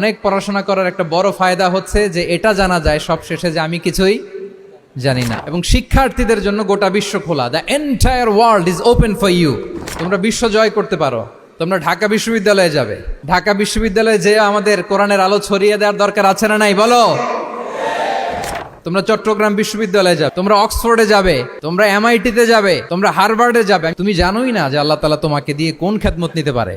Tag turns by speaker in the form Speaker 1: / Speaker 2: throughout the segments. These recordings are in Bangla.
Speaker 1: অনেক পড়াশোনা করার একটা বড় ফায়দা হচ্ছে যে এটা জানা যায় সব শেষে যে আমি কিছুই জানি না। এবং শিক্ষার্থীদের জন্য গোটা বিশ্ব খোলা, the entire world is open for you. তোমরা বিশ্ব জয় করতে পারো। তোমরা ঢাকা বিশ্ববিদ্যালয়ে যাবে, ঢাকা বিশ্ববিদ্যালয়ে যে আমাদের কোরআনের আলো ছড়িয়ে দেওয়ার দরকার আছে না নাই বলো? তোমরা চট্টগ্রাম বিশ্ববিদ্যালয়ে যাবে, তোমরা অক্সফোর্ডে যাবে, তোমরা এমআইটিতে যাবে, তোমরা হার্ভার্ডে যাবে। তুমি জানোই না যে আল্লাহ তাআলা তোমাকে দিয়ে কোন খেদমত নিতে পারে।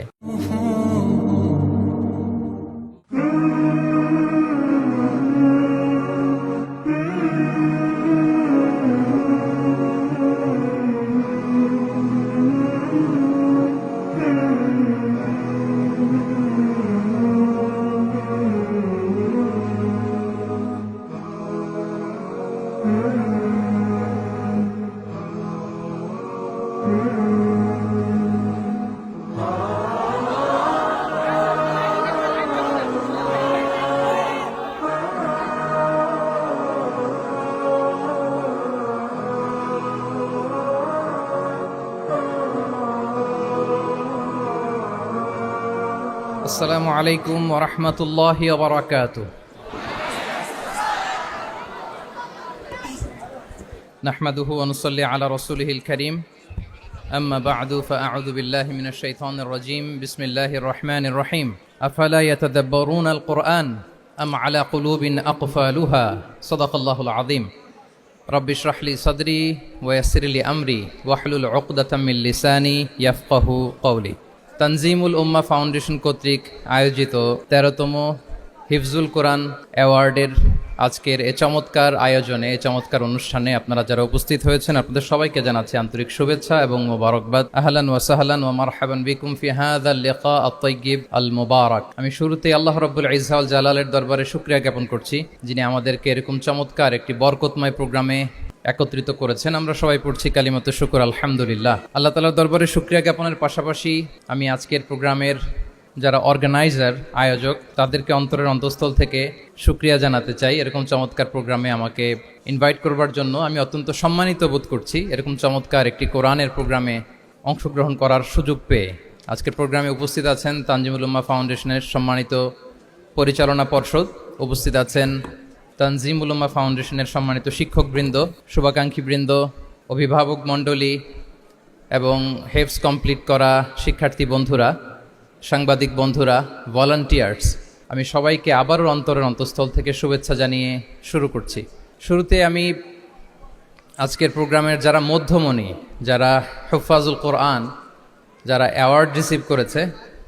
Speaker 1: আসসালামু আলাইকুম ওয়া রাহমাতুল্লাহি ওয়া বারাকাতুহু। নাহমাদুহু ওয়া নুসাল্লি আলা রাসূলিহিল কারীম। আম্মা বা'দু ফাআউযু বিল্লাহি মিনাশ শাইতানির রাজীম। বিসমিল্লাহির রাহমানির রাহিম। আফালা ইয়াতাদাব্বারুনাল কুরআন আম আলা কুলুবিন আকফালুহা। সাদাকাল্লাহুল আযীম। রাব্বি ইশরাহ লি সাদরি ওয়া ইয়াসসির লি আমরি ওয়াহলুল উকদাতাম মিন লিসানি ইয়াফকাহু কওলি। তানজিমুল উম্মাহ ফাউন্ডেশন কর্তৃক আয়োজিত 13তম হিফজুল কোরআন অ্যাওয়ার্ডের আজকের এ চমৎকার আয়োজনে, এ চমৎকার অনুষ্ঠানে আপনারা যারা উপস্থিত হয়েছেন আপনাদের সবাইকে জানাচ্ছি আন্তরিক শুভেচ্ছা এবং মোবারকবাদ। আহলান ওয়া সাহলান ওয়া মারহাবান বিকুম ফি হাযাল লিকা আত-তাইয়্যিব আল মুবারাক। আমি শুরুতেই আল্লাহ রাব্বুল ইজ্জা ওয়াল জালালের দরবারে শুকরিয়া জ্ঞাপন করছি, যিনি আমাদেরকে এরকম চমৎকার একটি বরকতময় প্রোগ্রামে একত্রিত করেছেন। আমরা সবাই পড়ছি কালিমাতু শুকর আলহামদুলিল্লাহ। আল্লাহ তাআলার দরবারে শুকরিয়া জ্ঞাপনের পাশাপাশি আমি আজকের প্রোগ্রামের যারা অর্গানাইজার, আয়োজক, তাদেরকে অন্তরের অন্তঃস্থল থেকে শুকরিয়া জানাতে চাই। এরকম চমৎকার প্রোগ্রামে আমাকে ইনভাইট করবার জন্য আমি অত্যন্ত সম্মানিত বোধ করছি। এরকম চমৎকার একটি কোরআনের প্রোগ্রামে অংশগ্রহণ করার সুযোগ পেয়ে আজকের প্রোগ্রামে উপস্থিত আছেন তানজিমুল উম্মাহ ফাউন্ডেশনের সম্মানিত পরিচালনা পর্ষদ, উপস্থিত আছেন তানজিমুল উম্মাহ ফাউন্ডেশনের সম্মানিত শিক্ষকবৃন্দ, শুভাকাঙ্ক্ষীবৃন্দ, অভিভাবক মণ্ডলী এবং হেফজ কমপ্লিট করা শিক্ষার্থী বন্ধুরা, সাংবাদিক বন্ধুরা, ভলান্টিয়ার্স, আমি সবাইকে আবারও অন্তরের অন্তঃস্থল থেকে শুভেচ্ছা জানিয়ে শুরু করছি। শুরুতে আমি আজকের প্রোগ্রামের যারা মধ্যমণি, যারা হুফাজুল কোরআন, যারা অ্যাওয়ার্ড রিসিভ করেছে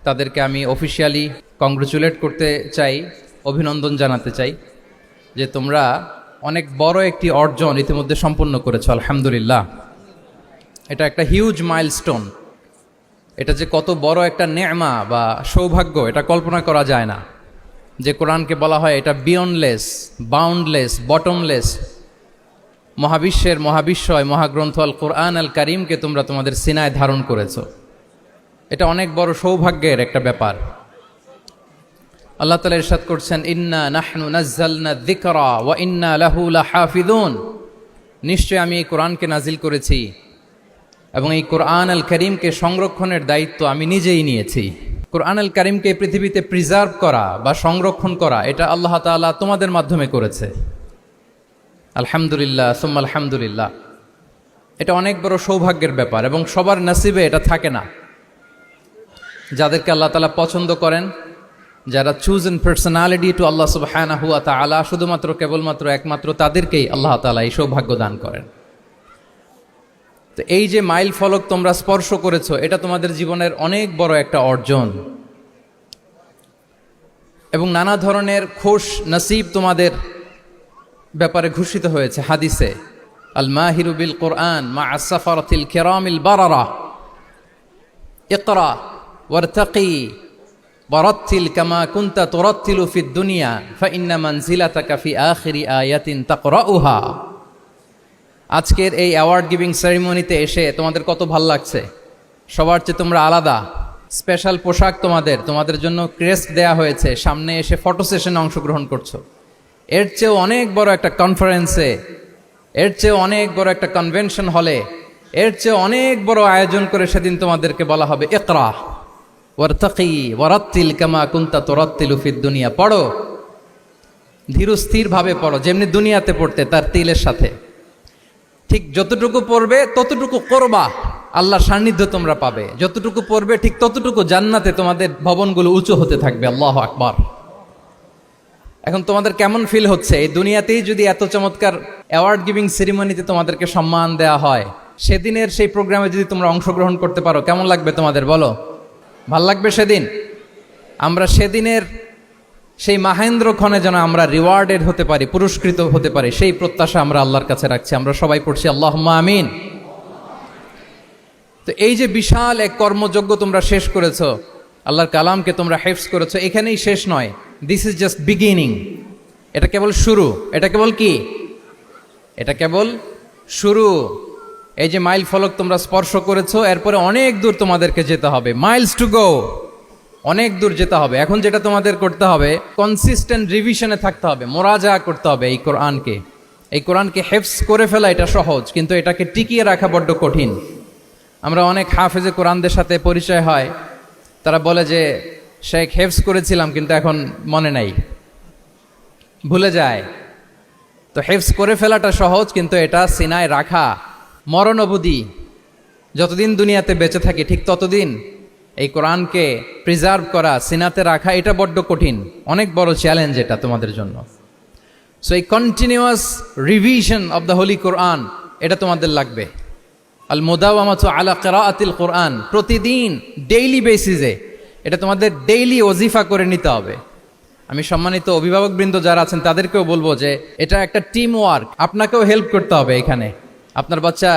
Speaker 1: তাদেরকে আমি অফিশিয়ালি কংগ্রেচুলেট করতে চাই, অভিনন্দন জানাতে চাই যে তোমরা অনেক বড় একটি অর্জন ইতিমধ্যে সম্পন্ন করেছো, আলহামদুলিল্লাহ। এটা একটা হিউজ মাইলস্টোন। এটা যে কত বড় একটা নেয়মা বা সৌভাগ্য এটা কল্পনা করা যায় না। যে কোরআনকে বলা হয় এটা বিয়ন্ডলেস, বাউন্ডলেস, বটমলেস, মহাবিশ্বের মহাবিশ্বয় মহাগ্রন্থ আল কোরআন আল কারীমকে তোমরা তোমাদের সিনায় ধারণ করেছো। এটা অনেক বড় সৌভাগ্যের একটা ব্যাপার। আল্লাহ তাআলা ইরশাদ করছেন, ইন্না নাহনু নাজ্জালনা যিকরা ওয়া ইন্না লাহু লাহাফিজুন। নিশ্চয় আমি এই কোরআনকে নাজিল করেছি এবং এই কোরআন আল কারীমকে সংরক্ষণের দায়িত্ব আমি নিজেই নিয়েছি। কোরআন আল কারীমকে পৃথিবীতে প্রিজার্ভ করা বা সংরক্ষণ করা এটা আল্লাহ তাআলা তোমাদের মাধ্যমে করেছে। আলহামদুলিল্লাহ সুম্মা আলহামদুলিল্লাহ। এটা অনেক বড় সৌভাগ্যের ব্যাপার এবং সবার নসিবে এটা থাকে না। যাদেরকে আল্লাহ তাআলা পছন্দ করেন, যারা চুজেন পার্সোনালিটি টু আল্লাহ সুবহানাহু ওয়া তাআলা, শুধুমাত্র কেবলমাত্র একমাত্র তাদেরকেই আল্লাহ তাআলা এই সৌভাগ্য দান করেন। তো এই যে মাইল ফলক তোমরা স্পর্শ করেছো, এটা তোমাদের জীবনের অনেক বড় একটা অর্জন এবং নানা ধরনের খুশ নসিব তোমাদের ব্যাপারে ঘোষিত হয়েছে হাদিসে। আল মাহিরু বিল কোরআন মা আসসাফারাতিল কিরামিল বারারা ইকরা ওয়ারতাকি ওয়ারাত্তিল কামা কুনতা তুরাত্তিলু ফিদ দুনিয়া ফাইন্না মানজিলাতাকা ফি আখিরি আয়াতিন তাকরাউহা। আজকের এই অ্যাওয়ার্ড গিভিং সেরিমনিতে এসে তোমাদের কত ভাল লাগছে? সবার চেয়ে তোমরা আলাদা, স্পেশাল পোশাক তোমাদের জন্য ক্রেস্ট দেয়া হয়েছে, সামনে এসে ফটো সেশনে অংশগ্রহণ করছো। এর চেয়েও অনেক বড় একটা কনফারেন্সে, এর চেয়েও অনেক বড় একটা কনভেনশন হলে, এর চেয়ে অনেক বড় আয়োজন করে সেদিন তোমাদেরকে বলা হবে ইকরা, ওয়ারতাকি ওয়ারাত্তিল কামা কুনতা তুরাত্তিলু ফিদ দুনিয়া, পড়ো ধীর স্থির ভাবে পড়ো, যেমনি দুনিয়াতে পড়তে তার তিলের সাথে। ঠিক যতটুকু পড়বে ততটুকু করবা, আল্লাহর সান্নিধ্য তোমরা পাবে। যতটুকু পড়বে ঠিক ততটুকু জান্নাতে তোমাদের ভবনগুলো উঁচু হতে থাকবে। আল্লাহু আকবার। এখন তোমাদের কেমন ফিল হচ্ছে এই দুনিয়াতেই যদি এত চমৎকার অ্যাওয়ার্ড গিভিং সেরিমনিতে তোমাদেরকে সম্মান দেওয়া হয়, সেদিনের সেই প্রোগ্রামে যদি তোমরা অংশগ্রহণ করতে পারো, কেমন লাগবে তোমাদের বলো? ভাল লাগবে সেদিন? আমরা সেদিনের সেই মাহেন্দ্র ক্ষণে যেন আমরা রিওয়ার্ডেড হতে পারি, পুরস্কৃত হতে পারি, সেই প্রত্যাশা আমরা আল্লাহর কাছে রাখছি। আমরা সবাই পড়ছি আল্লাহুম্মা আমিন। তো এই যে বিশাল এক কর্মযজ্ঞ তোমরা শেষ করেছো, আল্লাহর কালামকে তোমরা হেফজ করেছো, এখানেই শেষ নয়। This is just beginning. এটা কেবল শুরু। এটা কেবল কি? এটা কেবল শুরু। এই যে মাইল ফলক তোমরা স্পর্শ করেছো, এরপরে অনেক দূর তোমাদেরকে যেতে হবে। মাইলস টু গো, অনেক দূর যেতে হবে। এখন যেটা তোমাদের করতে হবে, কনসিস্টেন্ট রিভিশনে থাকতে হবে, মোরাজা করতে হবে এই কোরআনকে। এই কোরআনকে হেফজ করে ফেলা এটা সহজ, কিন্তু এটাকে টিকিয়ে রাখা বড্ড কঠিন। আমরা অনেক হাফেজে কোরআনদের সাথে পরিচয় হয়, তারা বলে যে শেখ হেফজ করেছিলাম কিন্তু এখন মনে নাই, ভুলে যায়। তো হেফজ করে ফেলাটা সহজ, কিন্তু এটা সিনায় রাখা মরণ অবধি, যতদিন দুনিয়াতে বেঁচে থাকি ঠিক ততদিন এই কোরআনকে প্রিজার্ভ করা, সিনাতে রাখা, এটা বড্ড কঠিন, অনেক বড় চ্যালেঞ্জ এটা তোমাদের জন্য। সো এই continuous revision of the holy Quran, এটা তোমাদের লাগবে। আল মুদাওয়ামাতু আলা কিরাআতিল কোরআন, প্রতিদিন ডেইলি বেসিসে এটা তোমাদের ডেইলি ওজিফা করে নিতে হবে। আমি সম্মানিত অভিভাবকবৃন্দ যারা আছেন তাদেরকেও বলবো যে এটা একটা টিম ওয়ার্ক, আপনাকেও হেল্প করতে হবে এখানে। আপনার বাচ্চা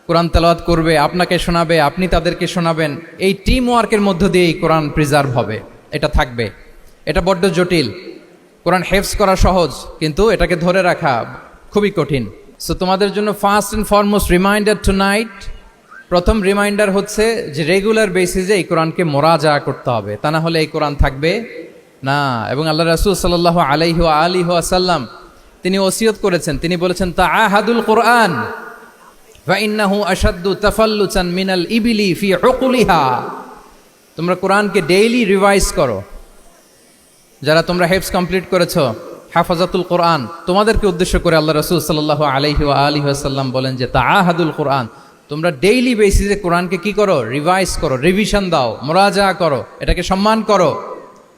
Speaker 1: কোরআন তেলাওয়াত করবে, আপনাকে শোনাবে, আপনি তাদেরকে শোনাবেন। এই টিম ওয়ার্কের মধ্য দিয়ে এই কোরআন প্রিজার্ভ হবে, এটা থাকবে। এটা বড্ড জটিল। কোরআন হেফজ করা সহজ, কিন্তু এটাকে ধরে রাখা খুবই কঠিন। সো তোমাদের জন্য first and foremost reminder tonight, প্রথম রিমাইন্ডার হচ্ছে যে রেগুলার বেসিসে এই কোরআনকে মোরাজা করতে হবে, তা না হলে এই কোরআন থাকবে না। এবং আল্লাহ রাসূল সাল্লাল্লাহু আলাইহি ওয়া আলিহি ওয়াসাল্লাম তিনি ওসিয়ত করেছেন, তিনি বলেছেন তাআহাদুল কোরআন ফা ইন্নাহু আশাদ্দু তাফাল্লুতান মিনাল ইবিলি ফি উকুলিহা। তোমরা কোরআনকে ডেইলি রিভাইজ করো। যারা তোমরা হেফজ কমপ্লিট করেছো, হাফাজাতুল কোরআন, তোমাদেরকে উদ্দেশ্য করে আল্লাহ রাসূল সাল্লাল্লাহু আলাইহি ওয়া আলিহি ওয়াসাল্লাম বলেন যে তাআহাদুল কোরআন, তোমরা ডেইলি বেসিসে কোরআনকে কি করো? রিভাইজ করো, রিভিশন দাও, মুরাজা করো, এটাকে সম্মান করো।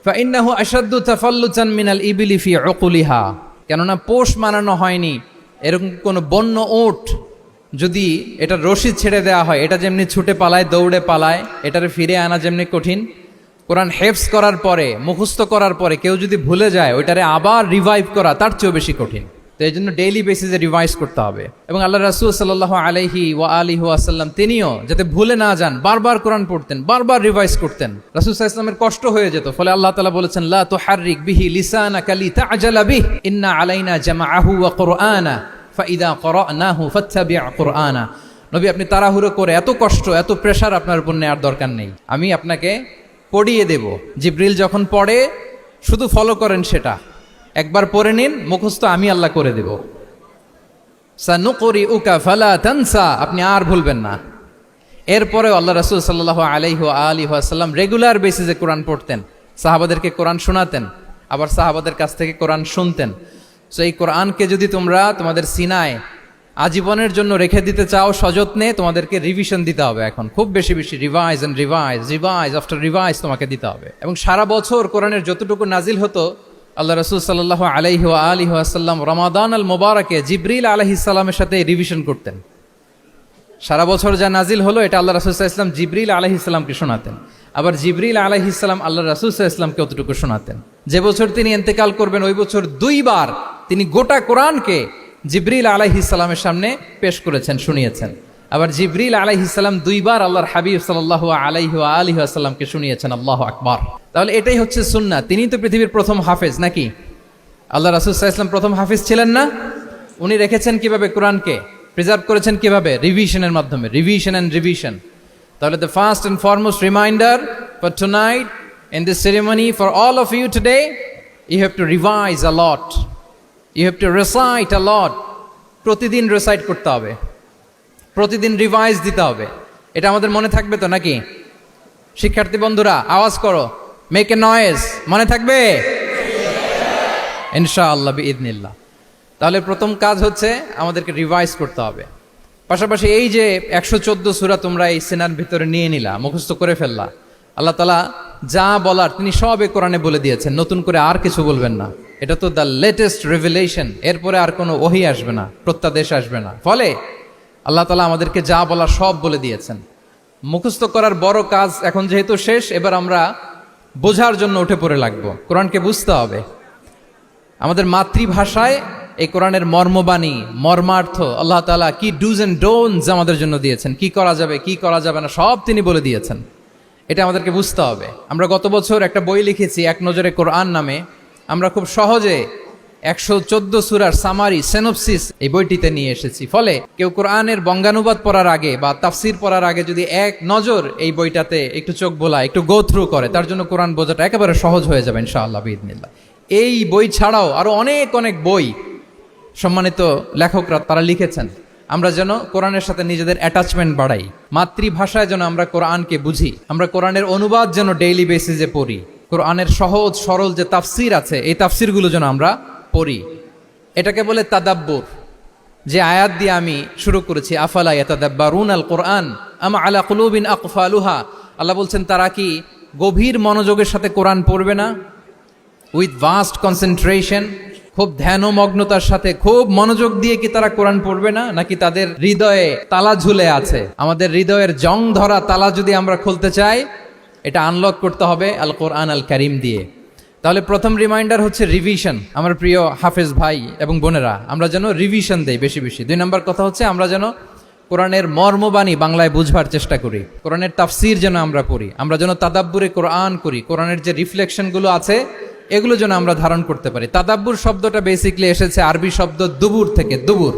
Speaker 1: ফা ইন্নাহু আশাদ্দু তাফাল্লুতান মিনাল ইবিলি ফি উকুলিহা, কেননা পোষ মানানো হয়নি এরকম কোনো বন্য উট যদি এটা রশি ছেড়ে দেওয়া হয়, এটা যেমনি ছুটে পালায়, দৌড়ে পালায়, এটারে ফিরে আনা যেমনি কঠিন, কোরআন হেফজ করার পরে, মুখস্থ করার পরে কেউ যদি ভুলে যায়, ওইটারে আবার রিভাইভ করা তার চেয়েও বেশি কঠিন। তো এই জন্য ডেইলি বেসিসে রিভাইজ করতে হবে। এবং আল্লাহ রাসূল সাল্লাল্লাহু আলাইহি ওয়া আলিহি ওয়াসাল্লাম তিনিও যাতে ভুলে না যান, বারবার কোরআন পড়তেন, বারবার রিভাইজ করতেন। রাসূল সাল্লাল্লাহু আলাইহি ওয়াসাল্লামের কষ্ট হয়ে যেত, ফলে আল্লাহ তাআলা বলেছেন লা তুহাররিক বিহি লিসানাকা লিতা'জালা বিহি ইন্না আলাইনা জামাআহু ওয়া কুরআনা ফাইদা ক্বরানাহু ফাত্তাবি' কুরআনা। নবী, আপনি তাড়াহুড়ো করে, এত কষ্ট, এত প্রেশার আপনার উপর নেওয়ার দরকার নেই, আমি আপনাকে পড়িয়ে দেব। জিবরিল যখন পড়ে শুধু ফলো করেন, সেটা একবার পড়ে নিন, মুখস্থ আমি আল্লাহ করে দেব। সানুকরিউকা ফালা তানসা, আপনি আর ভুলবেন না। এরপরে আল্লাহ রাসূল সাল্লাল্লাহু আলাইহি ওয়া আলিহি ওয়াসাল্লাম রেগুলার বেসিসে কোরআন পড়তেন, সাহাবাদেরকে কোরআন শোনাতেন, আবার সাহাবাদের কাছ থেকে কোরআন শুনতেন। সো এই কোরআনকে যদি তোমরা তোমাদের সিনায় আজীবনের জন্য রেখে দিতে চাও সযত্নে, তোমাদেরকে রিভিশন দিতে হবে। এখন খুব বেশি বেশি revise and revise, revise after revise তোমাকে দিতে হবে। এবং সারা বছর কোরআনের যতটুকু নাজিল হতো, আল্লাহ রাসূল সাল্লাল্লাহু আলাইহি ওয়া আলিহি ওয়াসাল্লাম রমাদান আল মুবারাকে জিবরিল আলাইহিস সালামের সাথে রিভিশন করতেন। সারা বছর যা নাজিল হলো, এটা আল্লাহ রাসূল সাল্লাল্লাহু আলাইহি ওয়াসাল্লাম জিবরিল আলাইহিস সালামকে শোনাতেন, আবার জিবরিল আলাইহিস সালাম আল্লাহ রাসূল সাল্লাল্লাহু আলাইহি ওয়াসাল্লামকে অতটুকু শোনাতেন। যে বছর তিনি ইন্তেকাল করবেন, ওই বছর দুইবার তিনি গোটা কোরআনকে জিবরিল আলাইহিস সালামের সামনে পেশ করেছেন, শুনিয়েছেন। আবার জিবরিল আলাইহিস সালাম দুইবার আল্লাহর হাবিব সাল্লাল্লাহু আলাইহি ওয়া আলিহি ওয়াসাল্লামকে শুনিয়েছেন। আল্লাহু আকবার। তাহলে এটাই হচ্ছে সুন্নাহ। তিনি তো পৃথিবীর প্রথম হাফেজ নাকি? আল্লাহ রাসূল সাল্লাল্লাহু আলাইহি ওয়াসাল্লাম প্রথম হাফেজ ছিলেন না? উনি রেখেছেন কিভাবে কোরআনকে? প্রিজার্ভ করেছেন কিভাবে? রিভিশনের মাধ্যমে, রিভিশন অ্যান্ড রিভিশন। তাহলে the first and foremost reminder for tonight in this ceremony for all of you today, you have to revise a lot, you have to recite a lot. প্রতিদিন রিসাইট করতে হবে, প্রতিদিন রিভাইজ দিতে হবে। এটা আমাদের মনে থাকবে তো নাকি? শিক্ষার্থী বন্ধুরা আওয়াজ করো, মেক এ নয়েজ, মনে থাকবে ইনশাআল্লাহ বিইذনিল্লাহ। তাহলে প্রথম কাজ হচ্ছে আমাদেরকে রিভাইজ করতে হবে। পাশাপাশি এই যে 114 সূরা তোমরা এই সিনার ভিতরে নিয়ে নিলা, মুখস্থ করে ফেললা, আল্লাহ তাআলা যা বলার তিনি সব এই কোরআনে বলে দিয়েছেন, নতুন করে আর কিছু বলবেন না। এটা তো দ্য লেটেস্ট রিভিলেশন, এরপরে আর কোনো ওহী আসবে না, প্রত্যাদেশ আসবে না। ফলে আল্লাহ তাআলা আমাদেরকে যা বলার সব বলে দিয়েছেন। মুখস্থ করার বড় কাজ এখন যেহেতু শেষ, এবার আমরা বোঝার জন্য উঠে পড়ে লাগবো। কোরআনকে বুঝতে হবে আমাদের মাতৃভাষায়। এই কোরআনের মর্মবাণী, মর্মার্থ, আল্লাহ তাআলা কি ডুজ এন্ড ডোন্টস আমাদের জন্য দিয়েছেন, কি করা যাবে কি করা যাবে না সব তিনি বলে দিয়েছেন। এটা আমাদেরকে বুঝতে হবে। আমরা গত বছর একটা বই লিখেছি এক নজরে কোরআন নামে। আমরা খুব সহজে 114 সূরার সামারি, সিনপসিস এই বইটিতে নিয়ে এসেছি। ফলে কেউ কোরআনের বঙ্গানুবাদ পড়ার আগে বা তাফসির পড়ার আগে যদি এক নজর এই বইটাতে একটু চোখ বোলায়, একটু গো থ্রু করে, তার জন্য কোরআন বোঝাটা একেবারে সহজ হয়ে যাবে ইনশাআল্লাহ বিইذনিল্লাহ। এই বই ছাড়াও আরো অনেক অনেক বই সম্মানিত লেখকরা তারা লিখেছেন। আমরা যেন কোরআনের সাথে নিজেদের অ্যাটাচমেন্ট বাড়াই, মাতৃভাষায় যেন আমরা কোরআনকে বুঝি, আমরা কোরআনের অনুবাদ যেন ডেইলি বেসিসে পড়ি, কোরআনের সহজ সরল যে তাফসির আছে এই তাফসিরগুলো যেন আমরা পড়ি। এটাকে বলে তাদাব্বুর। যে আয়াত দিয়ে আমি শুরু করেছি, আফালা ইয়াতাদাব্বারুনাল কোরআন আম আলা কুলুবিন আকফালুহা, আল্লাহ বলছেন তারা কি গভীর মনোযোগের সাথে কোরআন পড়বে না, উইথ ভাস্ট কনসেন্ট্রেশন, খুব ধ্যানমগ্নতার সাথে খুব মনোযোগ দিয়ে কি তারা কোরআন পড়বে না, নাকি তাদের হৃদয়ে তালা ঝুলে আছে? আমাদের হৃদয়ের জং ধরা তালা যদি আমরা খুলতে চাই, এটা আনলক করতে হবে আল কোরআন আল কারীম দিয়ে। তাহলে প্রথম রিমাইন্ডার হচ্ছে রিভিশন। আমার প্রিয় হাফেজ ভাই এবং বোনেরা, আমরা যেন রিভিশন দেই বেশি বেশি। 2 নম্বর কথা হচ্ছে আমরা যেন কোরআনের মর্মবাণী বাংলায় বুঝবার চেষ্টা করি, কোরআনের তাফসির যেন আমরা পড়ি, আমরা যেন তাদাব্বুরে কোরআন করি, কোরআনের যে রিফ্লেকশনগুলো আছে এগুলো যেন আমরা ধারণ করতে পারি। তাদাব্বুর শব্দটা বেসিক্যালি এসেছে আরবি শব্দ দুবুর থেকে। দুবুর,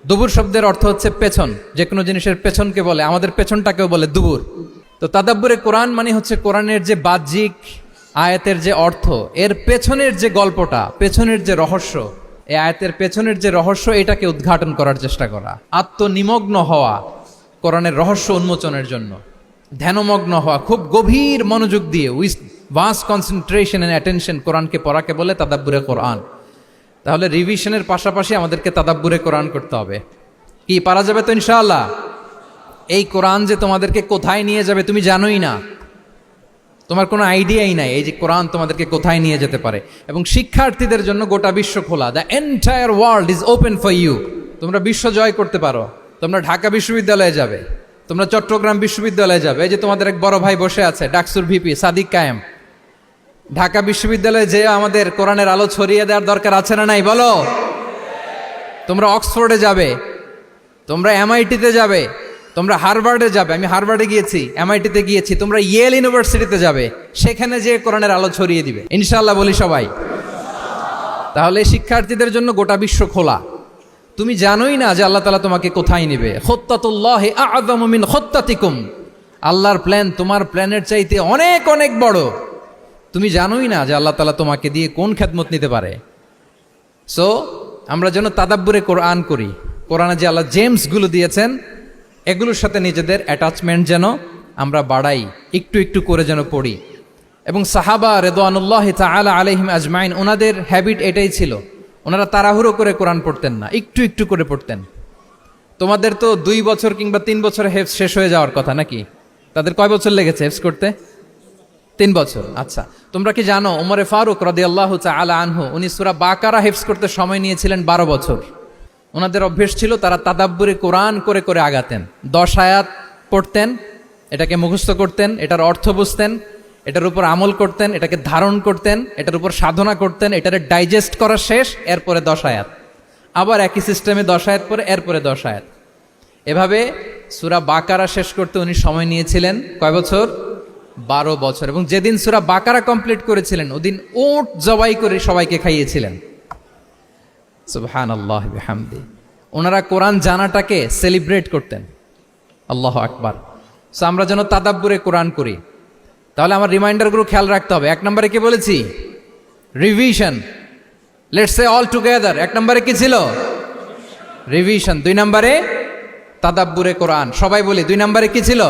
Speaker 1: দুবুর শব্দের অর্থ হচ্ছে পেছন, যে কোনো জিনিসের পেছনকে বলে, আমাদের পেছনটাকেও বলে দুবুর। তো তাদাব্বুরে কোরআন মানে হচ্ছে কোরআনের যে বাহ্যিক আয়াতের যে অর্থ, এর পেছনের যে গল্পটা, পেছনের যে রহস্য, এই আয়াতের পেছনের যে রহস্য, এটাকে উদ্ঘাটন করার চেষ্টা করা, আত্মনিমগ্ন হওয়া কোরআনের রহস্য উন্মোচনের জন্য, ধ্যানমগ্ন হওয়া, খুব গভীর মনোযোগ দিয়ে with vast concentration and attention কোরআনকে পড়াকে বলে তাদাব্বুরে কোরআন। তাহলে রিভিশনের পাশাপাশি আমাদেরকে তাদাব্বুরে কোরআন করতে হবে। কি পারা যাবে তো ইনশাআল্লাহ? এই কোরআন যে তোমাদেরকে কোথায় নিয়ে যাবে তুমি জানোই না, তোমার কোনো আইডিয়াই নাই এই যে কোরআন তোমাদেরকে কোথায় নিয়ে যেতে পারে। এবং শিক্ষার্থীদের জন্য গোটা বিশ্ব খোলা, the entire world is open for you. তোমরা বিশ্ব জয় করতে পারো, তোমরা ঢাকা বিশ্ববিদ্যালয়ে যাবে, তোমরা চট্টগ্রাম বিশ্ববিদ্যালয়ে যাবে। এই যে তোমাদের এক বড় ভাই বসে আছে, ডাকসুর ভিপি সাদিক কায়েম, ঢাকা বিশ্ববিদ্যালয়ে যে আমাদের কোরআনের আলো ছড়িয়ে দেওয়ার দরকার আছে না নাই বলো? তোমরা অক্সফোর্ডে যাবে, তোমরা এমআইটিতে যাবে, তোমরা হার্ভার্ডে যাবে, আমি হার্ভার্ডে গিয়েছি, এমআইটিতে গিয়েছি, তোমরা ইয়েল ইউনিভার্সিটিতে যাবে, সেখানে যে কোরআনের আলো ছড়িয়ে দিবে ইনশাআল্লাহ বলি সবাই। তাহলে শিক্ষার্থীদের জন্য গোটা বিশ্ব খোলা। তুমি জানোই না যে আল্লাহ তাআলা তোমাকে কোথায় নেবে। খুত্তাতুল্লাহি আ'যামু মিন খুত্তাতিকুম, আল্লাহর প্ল্যান তোমার প্ল্যানের চাইতে অনেক অনেক বড়। তুমি জানোই না যে আল্লাহ তাআলা তোমাকে দিয়ে কোন খেদমত নিতে পারে। সো আমরা যেন তাদাব্বুরে কোরআন করি, কোরআনে যে আল্লাহ জেমসগুলো দিয়েছেন এগুলোর সাথে নিজেদের অ্যাটাচমেন্ট যেন আমরা বাড়াই, একটু একটু করে যেন পড়ি। এবং সাহাবা রিদওয়ানুল্লাহি তাআলা আলাইহিম আজমাইন, ওনাদের হ্যাবিট এটাই ছিল, ওনারা তাড়াহুড়ো করে কোরআন পড়তেন না, একটু একটু করে পড়তেন। তোমাদের তো 2 বছর কিংবা 3 বছরে হেফজ শেষ হয়ে যাওয়ার কথা নাকি? তাদের কয় বছর লেগেছে হেফজ করতে? 3 বছর। আচ্ছা, তোমরা কি জানো ওমরে ফারুক রাদিয়াল্লাহু তাআলা আনহু উনি সূরা বাকারা হেফজ করতে সময় নিয়েছিলেন 12 বছর। ওনাদের অভ্যেস ছিল তারা তাদাব্বুরে কোরআন করে করে আগাতেন। 10 আয়াত পড়তেন, এটাকে মুখস্থ করতেন, এটার অর্থ বুঝতেন, এটার উপর আমল করতেন, এটাকে ধারণ করতেন, এটার উপর সাধনা করতেন, এটারে ডাইজেস্ট করা শেষ, এরপরে 10 আয়াত, আবার একই সিস্টেমে 10 আয়াত পরে এরপরে 10 আয়াত। এভাবে সূরা বাকারা শেষ করতে উনি সময় নিয়েছিলেন কয় বছর? 12 বছর। এবং যেদিন সূরা বাকারা কমপ্লিট করেছিলেন ওদিন উট জবাই করে সবাইকে খাইয়েছিলেন। সুবহানাল্লাহ বিহামদি। ওনারা কোরআন জানাটাকে সেলিব্রেট করতেন। আল্লাহু আকবার। সো আমরা যেন তাদাব্বুরে কোরআন করি। তাহলে আমার রিমাইন্ডারগুলো খেয়াল রাখতে হবে। 1 নম্বরে কি বলেছি? Revision. Let's say all together. 1 নম্বরে কি ছিল? রিভিশন। 2 নম্বরে তাদাব্বুরে কোরআন। সবাই বলি 2 নম্বরে কি ছিল?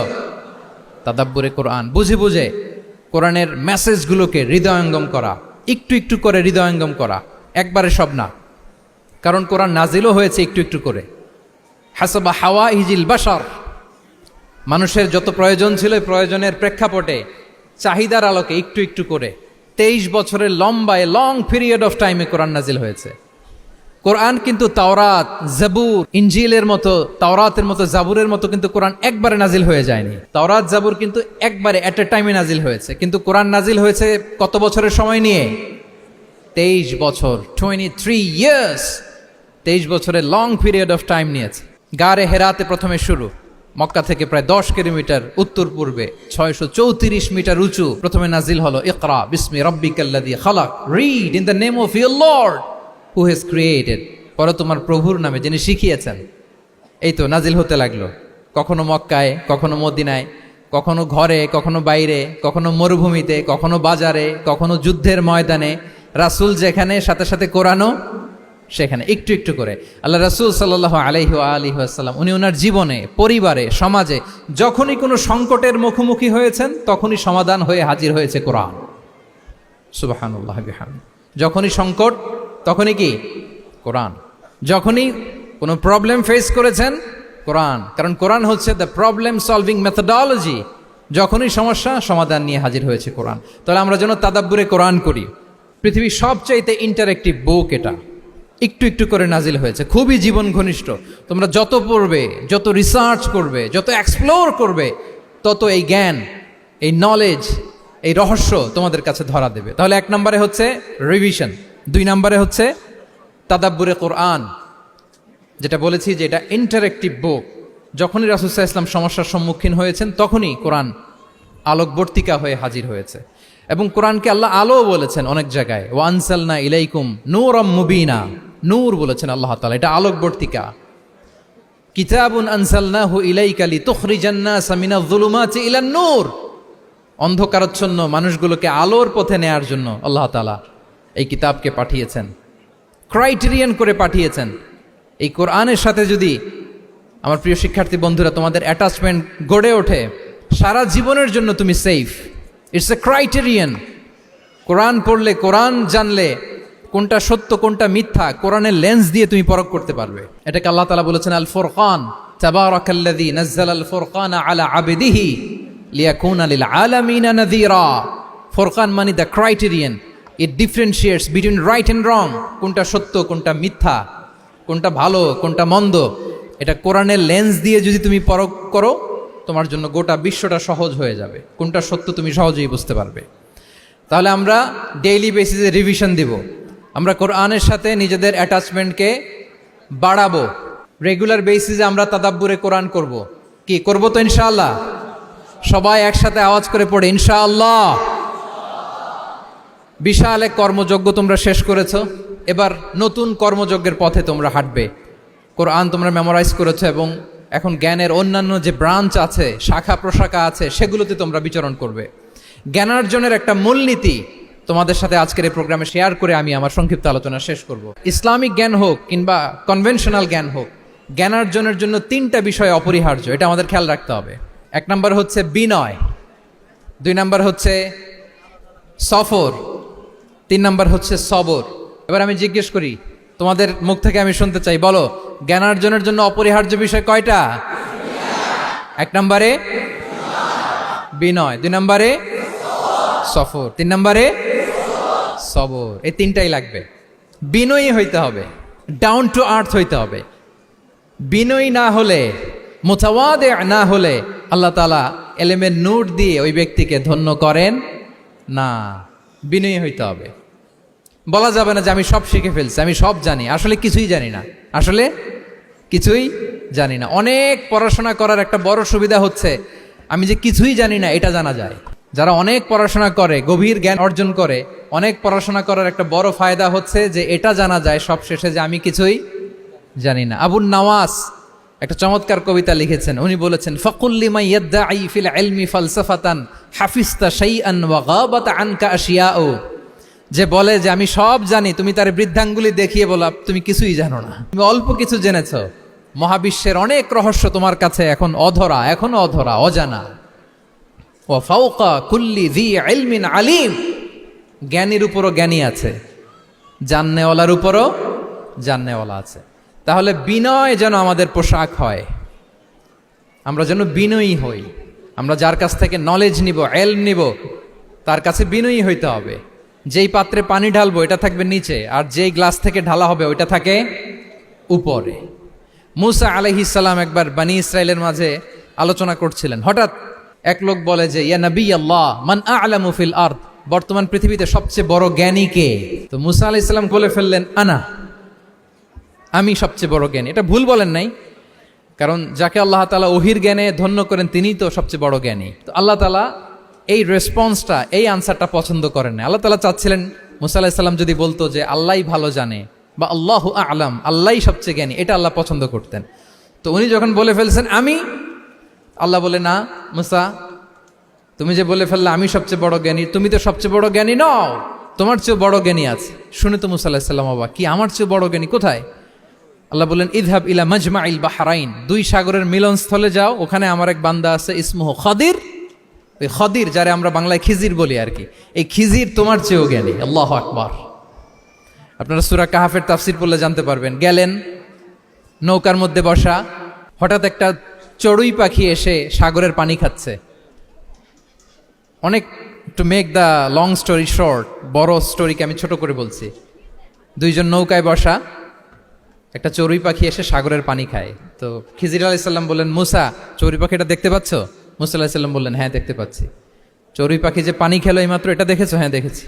Speaker 1: তাদাব্বুরে কোরআন, বুঝে বুঝে কোরআনের মেসেজগুলোকে হৃদয়ঙ্গম করা, একটু একটু করে হৃদয়ঙ্গম করা, একবারে সব না। কারণ কোরআন নাজিলও হয়েছে একটু একটু করে। হাসাবা হাওয়াইজিল বাশার, মানুষের যত প্রয়োজন ছিল প্রয়োজনের প্রেক্ষাপটে চাহিদার আলোকে একটু একটু করে 23 বছরের লং পিরিয়ড অফ টাইমে কোরআন নাজিল হয়েছে। কোরআন কিন্তু তাওরাত, জাবুর, ইনজিলের মতো, তাওরাতের মতো, জাবুরের মতো কিন্তু কোরআন একবারে নাজিল হয়ে যায়নি। তাওরাত, জাবুর কিন্তু একবারে এট এ টাইমে নাজিল হয়েছে, কিন্তু কোরআন নাজিল হয়েছে কত বছরের সময় নিয়ে? 23 বছর, 23 ইয়ার্স। 23 বছরের লং পিরিয়ড অফ টাইম নিয়েছে। গারে হেরাতে প্রথমে শুরু, মক্কা থেকে প্রায় 10 কিলোমিটার উত্তর পূর্বে 634 মিটার উঁচু প্রথমে নাজিল হলো ইকরা বিসমি রাব্বিকাল্লাযী খালাক, read in the name of your lord who has created, পরে তোমার প্রভুর নামে যিনি শিখিয়েছেন। এই তো নাজিল হতে লাগলো, কখনো মক্কায়, কখনো মদিনায়, কখনো ঘরে, কখনো বাইরে, কখনো মরুভূমিতে, কখনো বাজারে, কখনো যুদ্ধের ময়দানে। রাসূল যেখানে, সাথে সাথে কোরআনও সেখানে, একটু একটু করে। আল্লাহ রাসূল সাল্লাল্লাহু আলাইহি ওয়া আলিহি ওয়াসাল্লাম উনি ওনার জীবনে, পরিবারে, সমাজে যখনই কোনো সংকটের মুখোমুখি হয়েছেন তখনই সমাধান হয়ে হাজির হয়েছে কোরআন। সুবহানাল্লাহ বিহামদিহি। যখনই সংকট তখনই কি? কোরআন। যখনই কোনো প্রবলেম ফেস করেছেন, কোরআন। কারণ কোরআন হচ্ছে দ্য প্রবলেম সলভিং মেথোডোলজি। যখনই সমস্যা, সমাধান নিয়ে হাজির হয়েছে কোরআন। তাহলে আমরা যেন তাদাব্বুরে কোরআন করি। পৃথিবীর সবচাইতে ইন্টারেক্টিভ বুক এটা, একটু একটু করে নাজিল হয়েছে, খুবই জীবন ঘনিষ্ঠ। তোমরা যত পড়বে, যত রিসার্চ করবে, যত এক্সপ্লোর করবে, তত এই জ্ঞান, এই নলেজ, এই রহস্য তোমাদের কাছে ধরা দেবে। তাহলে 1 নম্বরে হচ্ছে রিভিশন, 2 নম্বরে হচ্ছে তাদাব্বুরে কোরআন, যেটা বলেছি যে এটা ইন্টারেক্টিভ বুক। যখনই রাসূল সাল্লাল্লাহু আলাইহি ওয়াসাল্লাম সমস্যার সম্মুখীন হয়েছেন তখনই কোরআন আলোকবর্তিকা হয়ে হাজির হয়েছে। এবং কোরআনকে আল্লাহ আলো বলেছেন অনেক জায়গায়, ওয়া আনসালনা ইলাইকুম নূরাম মুবিনা, নূর বলেছেন আল্লাহ তাআলা, এটা আলোকবর্তিকা। কিতাবুন আনসালনাহু ইলাইকা লিতুখরিজান নাসা মিনাজ যুলুমাতি ইলান নূর, অন্ধকারাচ্ছন্ন মানুষগুলোকে আলোর পথে নেয়ার জন্য আল্লাহ তাআলা এই কিতাবকে পাঠিয়েছেন, ক্রাইটেরিয়ান করে পাঠিয়েছেন। এই কোরআনের সাথে যদি আমার প্রিয় শিক্ষার্থী বন্ধুরা তোমাদের অ্যাটাচমেন্ট গড়ে ওঠে, সারা জীবনের জন্য তুমি সেফ। It's a criterion. কোরআন পড়লে, কোরআন জানলে কোনটা সত্য কোনটা মিথ্যা কোরআনের লেন্স দিয়ে তুমি পরখ করতে পারবে। এটাকে আল্লাহ তাআলা বলেছেন আল ফুরকান, তাবারাকাল্লাযী নাযালাল ফুরকানা আলা আবদিহি লিয়াকুনা লিল আলামিনা নাযীরা। ফুরকান মানে the criterion, it differentiates between right and wrong, কোনটা সত্য কোনটা মিথ্যা, কোনটা ভালো কোনটা মন্দ। এটা কোরআনের লেন্স দিয়ে যদি তুমি পরখ করো, তোমার জন্য গোটা বিশ্বটা সহজ হয়ে যাবে, কোনটা সত্য তুমি সহজেই বুঝতে পারবে। তাহলে আমরা ডেইলি বেসিসে রিভিশন দিব, আমরা কোরআনের সাথে নিজেদের অ্যাটাচমেন্টকে বাড়াবো। রেগুলার বেসিসে আমরা তাদাব্বুরে কোরআন করব। কি করব? তো ইনশাআল্লাহ সবাই একসাথে আওয়াজ করে পড়ে ইনশাআল্লাহ। বিশাল এক কর্মযজ্ঞ তোমরা শেষ করেছো, এবার নতুন কর্মযজ্ঞের পথে তোমরা হাঁটবে। কোরআন তোমরা মেমোরাইজ করেছো এবং এখন জ্ঞানের অন্যান্য যে ব্রাঞ্চ আছে, শাখা প্রশাখা আছে, সেগুলোতে তোমরা বিচরণ করবে। জ্ঞানার্জনের একটা মূলনীতি তোমাদের সাথে আজকের এই প্রোগ্রামে শেয়ার করে আমি আমার সংক্ষিপ্ত আলোচনা শেষ করব। ইসলামিক জ্ঞান হোক কিংবা কনভেনশনাল জ্ঞান হোক, জ্ঞানার্জনের জন্য 3টা বিষয় অপরিহার্য, এটা আমাদের খেয়াল রাখতে হবে। 1 নম্বর হচ্ছে বিনয়, 2 নম্বর হচ্ছে সফর, 3 নম্বর হচ্ছে সবর। এবার আমি জিজ্ঞেস করি, তোমাদের মুখ থেকে আমি শুনতে চাই, বলো জ্ঞানার্জনের জন্য অপরিহার্য বিষয় কয়টা? 1 নম্বরে বিনয়, 2 নম্বরে সফর, 3 নম্বরে সবর। এই 3টাই লাগবে। বিনয়ী হইতে হবে, ডাউন টু আর্থ হইতে হবে। বিনয়ী না হলে, মুতাওয়াদি না হলে আল্লাহ তাআলা এলেমের নূর দিয়ে ওই ব্যক্তিকে ধন্য করেন না। বিনয়ী হইতে হবে। বলা যাবে না যে আমি সব শিখে ফেলছি, আমি সব জানি, আসলে কিছুই জানি না, আসলে কিছুই জানি না। অনেক পড়াশোনা করার একটা বড় সুবিধা হচ্ছে আমি যে কিছুই জানি না এটা জানা যায়। যারা অনেক পড়াশোনা করে, গভীর জ্ঞান অর্জন করে, অনেক পড়াশোনা করার একটা বড় ফায়দা হচ্ছে যে এটা জানা যায় সব শেষে যে আমি কিছুই জানি না। আবুন নাওয়াস একটা চমৎকার কবিতা লিখেছেন, উনি বলেছেন ফাকুল লিমান ইয়াদঈ ফিল ইলমি ফালসাফাতান হাফিজতা শাইআন ওয়া গাবাত আনকা আশিয়াউ। যে বলে যে আমি সব জানি, তুমি তার বৃদ্ধাঙ্গুলি দেখিয়ে বলো তুমি কিছুই জানো না, তুমি অল্প কিছু জেনেছো। মহাবিশ্বের অনেক রহস্য তোমার কাছে এখন অধরা, এখনো অধরা, অজানা। ওয়া ফাওকা কুল্লি যী ইলমিন আলিম, জ্ঞানীর উপরও জ্ঞানী আছে, জাননেওয়ালার উপরও জাননেওয়ালা আছে। তাহলে বিনয় যেন আমাদের পোশাক হয়, আমরা যেন বিনয়ী হই। আমরা যার কাছ থেকে নলেজ নিব, এলম নিব, তার কাছে বিনয়ী হইতে হবে। যেই পাত্রে পানি ঢালবো এটা থাকবে নিচে, আর যেই গ্লাস থেকে ঢালা হবে ওইটা থাকে উপরে। মুসা আলাইহিস সালাম একবার বনি ইসরাইলের মাঝে আলোচনা করছিলেন, হঠাৎ এক লোক বলে যে ইয়া নবী আল্লাহ মান আ'লামু ফিল আরদ, বর্তমান পৃথিবীতে সবচেয়ে বড় জ্ঞানী কে? তো মুসা আলাইহিস সালাম বলে ফেললেন আনা, আমি সবচেয়ে বড় জ্ঞানী। এটা ভুল বলেন নাই, কারণ যাকে আল্লাহ তাআলা ওহির জ্ঞানে ধন্য করেন তিনিই তো সবচেয়ে বড় জ্ঞানী। তো আল্লাহ তাআলা এই রেসপন্সটা, এই আনসারটা পছন্দ করেন না। আল্লাহ তাআলা চাচ্ছিলেন মুসা আলাইহিস সালাম যদি বলতো যে আল্লাহই ভালো জানে বা আল্লাহু আ'লাম, আল্লাহই সবচেয়ে জ্ঞানী, এটা আল্লাহ পছন্দ করতেন। তো উনি যখন বলে ফেলছেন আমি, আল্লাহ বলে না মুসা, তুমি যে বলে ফেললে আমি সবচেয়ে বড় জ্ঞানী, তুমি তো সবচেয়ে বড় জ্ঞানী নও, তোমার চেয়ে বড় জ্ঞানী আছে। শুনে তো মুসা আলাইহিস সালাম অবাক, কি আমার চেয়ে বড় জ্ঞানী কোথায়? আল্লাহ বললেন ইযহাব ইলা মাজমাইল বাহরাইন, দুই সাগরের মিলনস্থলে যাও, ওখানে আমার এক বান্দা আছে ইসমুহু খাদির। ওই খাদির, যারে আমরা বাংলায় খিজির বলি আর কি, এই খিজির তোমার চেয়েও জ্ঞানী। আল্লাহু আকবার। আপনারা সূরা কাহাফের তাফসীর পড়লে জানতে পারবেন। গেলেন, নৌকার মধ্যে বসা, হঠাৎ একটা চড়ুই পাখি এসে সাগরের পানি খাচ্ছে। অনেক, to make the long story short, বড় স্টোরিকে আমি ছোট করে বলছি। দুইজন নৌকায় বসা, একটা চড়ুই পাখি এসে সাগরের পানি খায়। তো খিজির আলাইহিস সালাম বললেন মুসা, চড়ুই পাখিটা দেখতে পাচ্ছ? মুসা আলাইহিস সালাম বললেন হ্যাঁ দেখতে পাচ্ছি। চড়ুই পাখি যে পানি খেলো এইমাত্র, এটা দেখেছো? হ্যাঁ দেখেছি।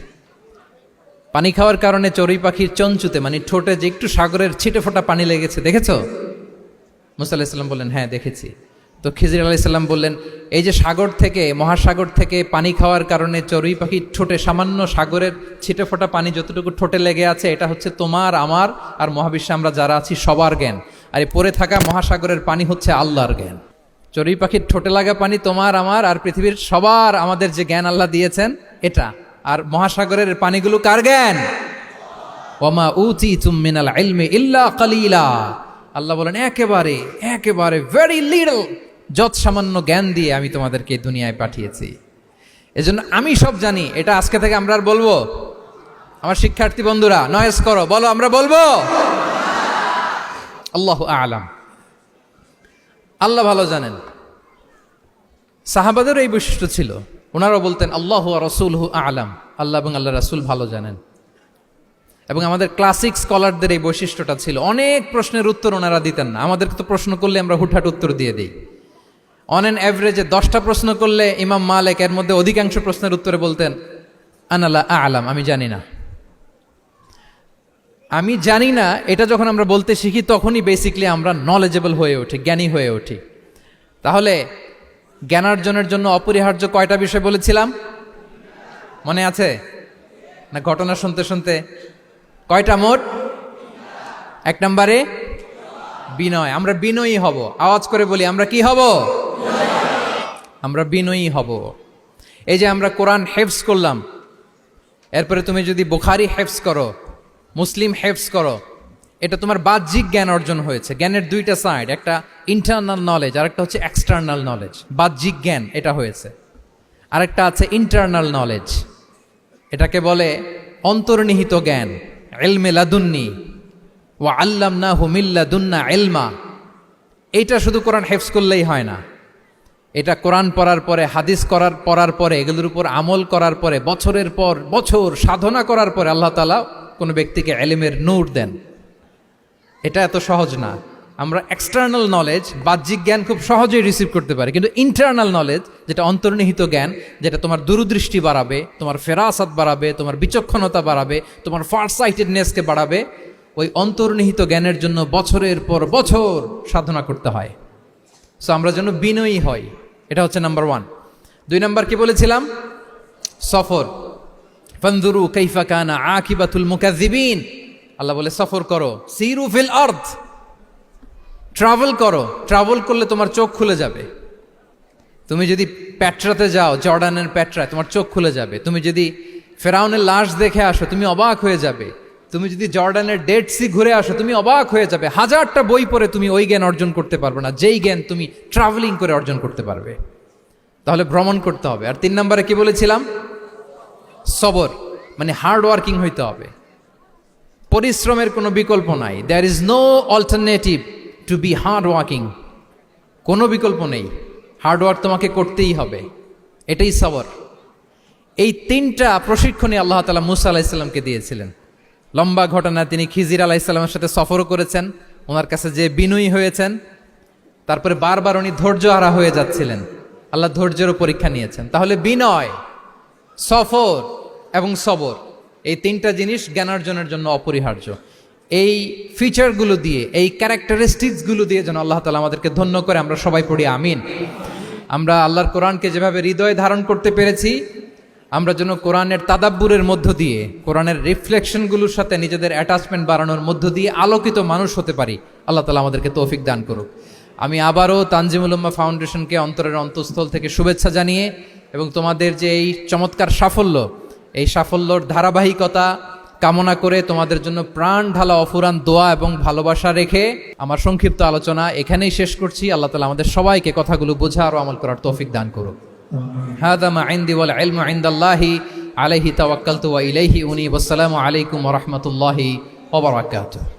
Speaker 1: পানি খাওয়ার কারণে চড়ুই পাখির চঞ্চুতে, মানে ঠোঁটে যে একটু সাগরের ছিটে ফোটা পানি লেগেছে, দেখেছো? মুসা আলাইহিস সালাম বললেন হ্যাঁ দেখেছি। তো খিজির আলাইহিস সালাম বললেন এই যে সাগর থেকে, মহাসাগর থেকে পানি খাওয়ার কারণে চড়ুই পাখির ঠোঁটে সামান্য সাগরের ছিটে ফোটা পানি যতটুকু ঠোঁটে লেগে আছে, এটা হচ্ছে তোমার, আমার আর মহাবিশ্বে আমরা যারা আছি সবার জ্ঞান। আর এই পড়ে থাকা মহাসাগরের পানি হচ্ছে আল্লাহর জ্ঞান। চড়ুই পাখির ঠোঁটে লাগা পানি তোমার, আমার আর পৃথিবীর সবার, আমাদের যে জ্ঞান আল্লাহ দিয়েছেন এটা। আর মহাসাগরের পানিগুলো কার জ্ঞান? ওয়ামা উতীতুম মিনাল ইলমি ইল্লা কালিলা। আল্লাহ বলেন একেবারে একেবারে ভেরি লিটল, যত সামান্য জ্ঞান দিয়ে আমি তোমাদেরকে দুনিয়ায় পাঠিয়েছি। এজন্য আমি সব জানি, এটা আজকে থেকে আমরা আর বলবো? আমার শিক্ষার্থী বন্ধুরা নয়েজ করো, বলো আমরা বলবো আল্লাহু আ'লাম। আল্লাহ ভালো জানেন। সাহাবাদের এই বৈশিষ্ট্য ছিল, ওনারাও বলতেন আল্লাহু ওয়া রাসূলুহু আ'লাম, আল্লাহ এবং আল্লাহ রাসূল ভালো জানেন। এবং আমাদের ক্লাসিক স্কলারদের এই বৈশিষ্ট্যটা ছিল, অনেক প্রশ্নের উত্তর ওনারা দিতেন না। আমাদেরকে তো প্রশ্ন করলে আমরা হুটহাট উত্তর দিয়ে দিই। অন অ্যান অ্যাভারেজে 10টা প্রশ্ন করলে ইমাম মালিক এর মধ্যে অধিকাংশ প্রশ্নের উত্তরে বলতেন আনা লা আ'লাম, আমি জানি না। আমি জানি না এটা যখন আমরা বলতে শিখি, তখনই বেসিক্যালি আমরা নলেজেবল হয়ে উঠি, জ্ঞানী হয়ে উঠি। তাহলে জ্ঞানার্জনের জন্য অপরিহার্য কয়টা বিষয় বলেছিলাম, মনে আছে না? ঘটনা শুনতে শুনতে কয়টা মোট? 1 নম্বরে বিনয়। আমরা বিনয়ী হব। আওয়াজ করে বলি আমরা কি হব? আমরা বিনয়ী হব। এই যে আমরা কোরআন হেফজ করলাম, এরপরে তুমি যদি বুখারী হেফজ করো, মুসলিম হেফজ করো, এটা তোমার বাহ্যিক জ্ঞান অর্জন হয়েছে। জ্ঞানের দুইটা সাইড, একটা ইন্টারনাল নলেজ আর একটা হচ্ছে এক্সটার্নাল নলেজ। বাহ্যিক জ্ঞান এটা হয়েছে, আরেকটা আছে ইন্টারনাল নলেজ, এটাকে বলে অন্তর্নিহিত জ্ঞান। ইলমে লাদুন্নি ওয়া আল্লামনাহু মিন লাদুন্না ইলমা। এইটা শুধু কোরআন হেফজ করলেই হয় না, এটা কোরআন পড়ার পরে, হাদিস পড়ার পরে, এগুলোর উপর আমল করার পরে, বছরের পর বছর সাধনা করার পরে আল্লাহ তাআলা কোনো ব্যক্তিকে ইলমের নূর দেন। এটা এত সহজ না। আমরা এক্সটার্নাল নলেজ, বাহ্যিক জ্ঞান খুব সহজেই রিসিভ করতে পারি, কিন্তু ইন্টারনাল নলেজ, যেটা অন্তর্নিহিত জ্ঞান, যেটা তোমার দূরদৃষ্টি বাড়াবে, তোমার ফেরাসাত বাড়াবে, তোমার বিচক্ষণতা বাড়াবে, তোমার ফারসাইটেডনেসকে বাড়াবে, ওই অন্তর্নিহিত জ্ঞানের জন্য বছরের পর বছর সাধনা করতে হয়। সো আমরা যেন বিনয়ী হই, এটা হচ্ছে নাম্বার 1। 2 নাম্বার কি বলেছিলাম? সফর। ফানজুরু কাইফা কানা আকিবাতুল মুকাজ্জিবিন। আল্লাহ বলে সফর করো, সিরু ফিল আরদ, ট্রাভেল করো। ট্রাভেল করলে তোমার চোখ খুলে যাবে। তুমি যদি পেট্রাতে যাও, জর্ডানের পেট্রায়, তোমার চোখ খুলে যাবে। তুমি যদি ফেরাউনের লাশ দেখে আসো, তুমি অবাক হয়ে যাবে। তুমি যদি জর্ডানের ডেড সি ঘুরে আসো, তুমি অবাক হয়ে যাবে। 1000টা বই পড়ে তুমি ওই জ্ঞান অর্জন করতে পারবে না, যেই জ্ঞান তুমি ট্রাভেলিং করে অর্জন করতে পারবে। তাহলে ভ্রমণ করতে হবে। আর 3 নম্বরে কি বলেছিলাম? সবর, মানে হার্ড ওয়ার্কিং হইতে হবে। পরিশ্রমের কোনো বিকল্প নাই। There is no alternative to be hard working. কোনো বিকল্প নেই, হার্ড ওয়ার্ক তোমাকে করতেই হবে, এটাই সবর। এই 3টা প্রশিক্ষণই আল্লাহ তাআলা মুসা আলাইহিসসালামকে দিয়েছিলেন। লম্বা ঘটনা, তিনি খিজির আলাইহিসসালামের সাথে সফরও করেছেন, ওনার কাছে যে বিনয়ী হয়েছেন, তারপরে বারবার উনি ধৈর্যহারা হয়ে যাচ্ছিলেন, আল্লাহ ধৈর্যেরও পরীক্ষা নিয়েছেন। তাহলে বিনয়, সফর এবং সবর, এই 3টা জিনিস জ্ঞানার্জনের জন্য অপরিহার্য। এই ফিচারগুলো দিয়ে, এই ক্যারেক্টারিস্টিক্সগুলো দিয়ে যেন আল্লাহ তাআলা আমাদেরকে ধন্য করে। আমরা সবাই পড়ি আমিন। আমরা আল্লাহর কোরআনকে যেভাবে হৃদয়ে ধারণ করতে পেরেছি, আমরা যেন কোরআনের তাদাব্বুরের মধ্য দিয়ে, কোরআনের রিফ্লেকশনগুলোর সাথে নিজেদের অ্যাটাচমেন্ট বাড়ানোর মধ্য দিয়ে আলোকিত মানুষ হতে পারি। আল্লাহ তাআলা আমাদেরকে তৌফিক দান করুক। আমি আবারও তানজিমুল উম্মাহ ফাউন্ডেশনকে অন্তরের অন্তঃস্থল থেকে শুভেচ্ছা জানিয়ে, এবং তোমাদের যে এই চমৎকার সাফল্য, এই সাফল্যর ধারাবাহিকতা কামনা করে তোমাদের জন্য প্রাণ ঢালা অফুরান দোয়া এবং ভালোবাসা রেখে আমার সংক্ষিপ্ত আলোচনা এখানেই শেষ করছি। আল্লাহ তাআলা আমাদের সবাইকে কথাগুলো বোঝা আর আমল করার তৌফিক দান করুক। হাদা মা ইনদি ওয়াল ইলমু ইনদাল্লাহি আলাইহি তাওয়াক্কালতু ওয়া ইলাইহি উনীব। আসসালামু আলাইকুম ওয়া রাহমাতুল্লাহি ওয়া বারাকাতুহু।